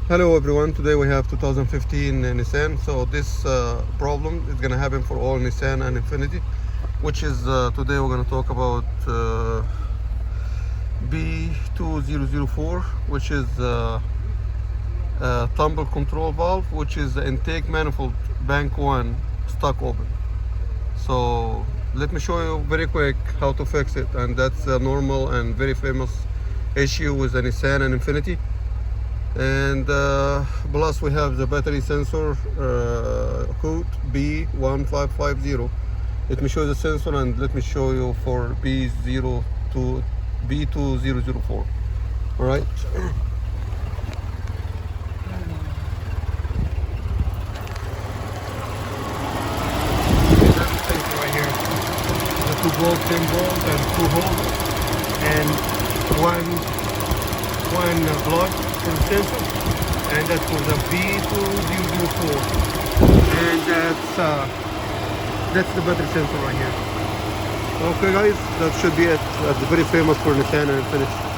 Hello everyone, today we have 2015 Nissan. So this problem is going to happen for all Nissan and Infinity, which is today we're going to talk about B2004, which is tumble control valve, which is the intake manifold bank 1 stuck open. So let me show you very quick how to fix it, and that's a normal and very famous issue with the Nissan and Infinity. And plus we have the battery sensor code B1550. Let me show you the sensor and let me show you for B2004. All right. Sensor right here. The 2 volt, 10 volt, and 2 holes, and one plug for the sensor, and that's for the B2004, and that's the battery sensor right here. Okay guys, that should be it. That's very famous for Nissan and Infiniti.